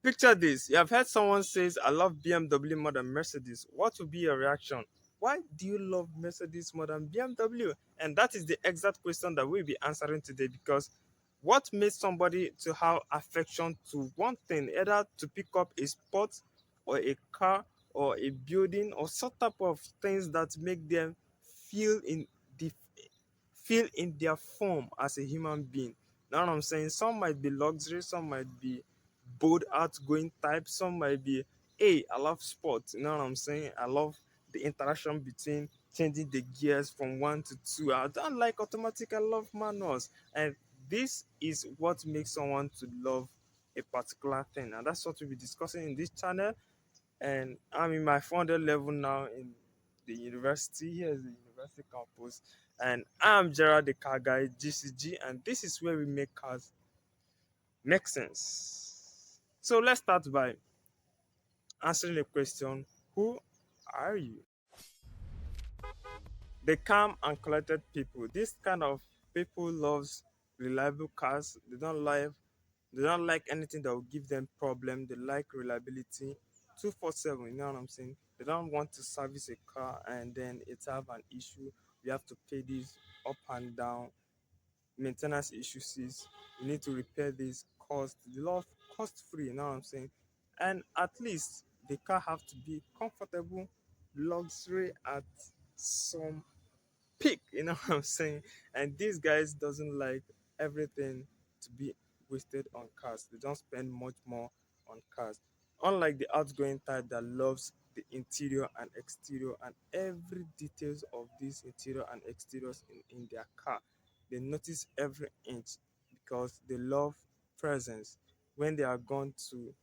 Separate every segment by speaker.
Speaker 1: Picture this. You have heard someone says, I love BMW more than Mercedes. What would be your reaction? Why do you love Mercedes more than BMW? And that is the exact question that we'll be answering today, because what makes somebody to have affection to one thing, either to pick up a sport or a car or a building or some type of things that make them feel in the feel in their form as a human being. Now what I'm saying, some might be luxury, some might be bold, outgoing type, some might be, hey, I love sports. You know what I'm saying? I love the interaction between changing the gears from one to two. I don't like automatic, I love manuals. And this is what makes someone to love a particular thing. And that's what we'll be discussing in this channel. And I'm in my 400 level now in the university. Here's the university campus, and I'm Gerard the car guy, GCG, and this is where we make cars make sense. So let's start by answering the question: who are you? The calm and collected people. This kind of people loves reliable cars. They don't like anything that will give them problem. They like reliability 247. You know what I'm saying? They don't want to service a car and then it have an issue. You have to pay this up and down. Maintenance issues. You need to repair this cost. They love cost free. You know what I'm saying? And at least the car have to be comfortable, luxury at some peak, you know what I'm saying? And these guys doesn't like everything to be wasted on cars. They don't spend much more on cars. Unlike the outgoing type that loves the interior and exterior and every details of these interior and exteriors in their car. They notice every inch because they love presence. When they are gone to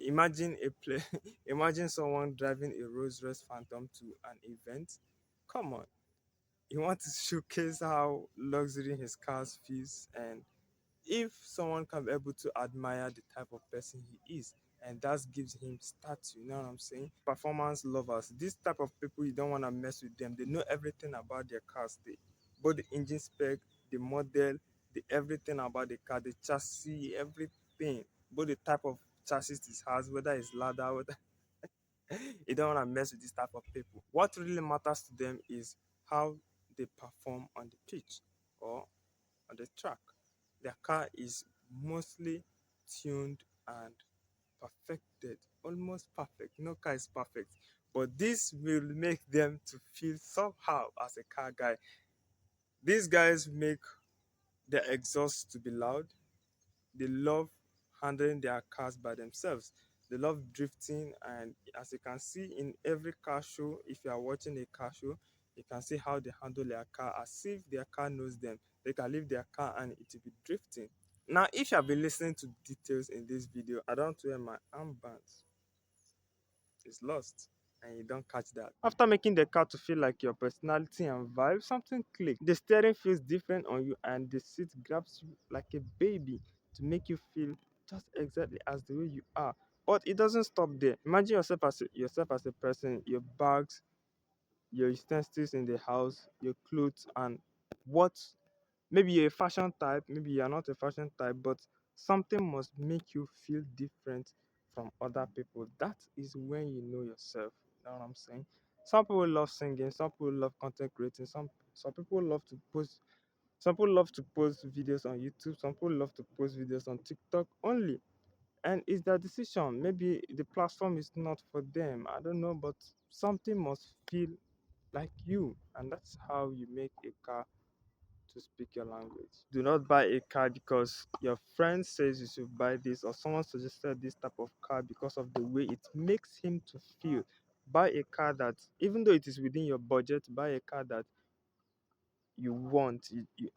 Speaker 1: imagine a play imagine someone driving a Rolls Royce Phantom to an event. Come on, he wants to showcase how luxury his cars feels, and if someone can be able to admire the type of person he is, and that gives him status. You know what I'm saying? Performance lovers, this type of people, you don't want to mess with them. They know everything about their cars, both the engine spec, the model, the everything about the car, the chassis, everything, both the type of chassis it has, whether it's ladder, whether you don't want to mess with this type of people. What really matters to them is how they perform on the pitch or on the track. Their car is mostly tuned and perfected, almost perfect. No car is perfect, but this will make them to feel somehow as a car guy. These guys make their exhaust to be loud. They love handling their cars by themselves. They love drifting, and as you can see in every car show, if you are watching a car show, you can see how they handle their car as if their car knows them. They can leave their car and it will be drifting. Now, if you have been listening to details in this video, I don't wear my armbands. It's lost and you don't catch that. After making the car to feel like your personality and vibe, something clicked. The steering feels different on you and the seat grabs you like a baby to make you feel just exactly as the way you are. But it doesn't stop there. Imagine yourself as a person, your bags, your utensils in the house, your clothes, and what. Maybe you're a fashion type, maybe you're not a fashion type, but something must make you feel different from other people. That is when you know yourself. You know what I'm saying? Some people love singing, some people love content creating, some people love to post, some people love to post videos on YouTube, some people love to post videos on TikTok only. And it's their decision. Maybe the platform is not for them. I don't know, but something must feel like you, and that's how you make a car to speak your language. Do not buy a car because your friend says you should buy this, or someone suggested this type of car because of the way it makes him to feel. Buy a car that, even though it is within your budget, buy a car that you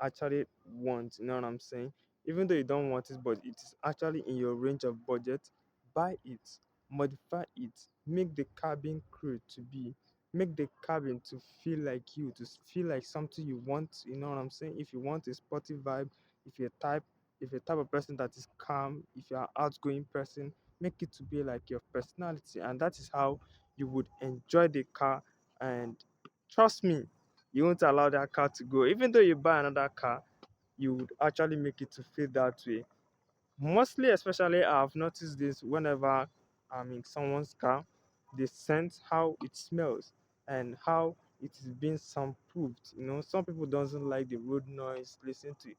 Speaker 1: actually want. You know what I'm saying? Even though you don't want it, but it is actually in your range of budget, buy it, modify it, make the cabin crew to be, make the cabin to feel like you, to feel like something you want. You know what I'm saying? If you want a sporty vibe, if you're type if you're type of person that is calm, if you're an outgoing person, make it to be like your personality, and that is how you would enjoy the car. And trust me, you won't allow that car to go. Even though you buy another car, you would actually make it to feel that way. Mostly, especially, I've noticed this whenever I'm in someone's car, they sense how it smells and how it is being soundproofed. You know, some people doesn't like the road noise, listen to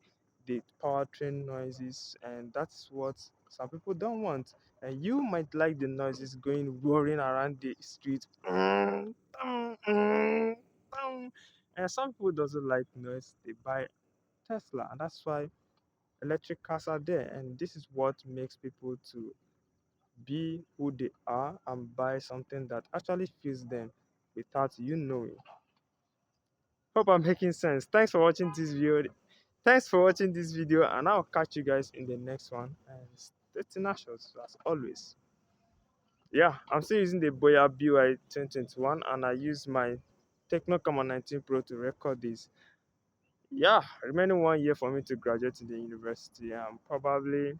Speaker 1: the powertrain noises, and that's what some people don't want. And you might like the noises going roaring around the street. And some people doesn't like noise. They buy Tesla, and that's why electric cars are there, and this is what makes people to be who they are and buy something that actually fits them without you knowing. Hope I'm making sense. Thanks for watching this video, and I'll catch you guys in the next one. And stay tenacious as always. Yeah, I'm still using the Boya BY 2021, and I use my Techno Camera 19 Pro to record this. Yeah, remaining 1 year for me to graduate in the university. I'm probably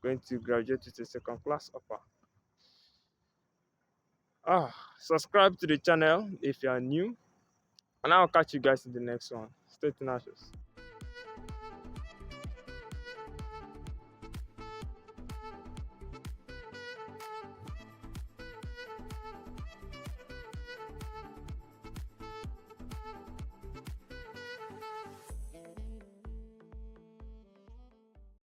Speaker 1: going to graduate with a second class upper. Subscribe to the channel if you are new, and I'll catch you guys in the next one. Stay tenacious.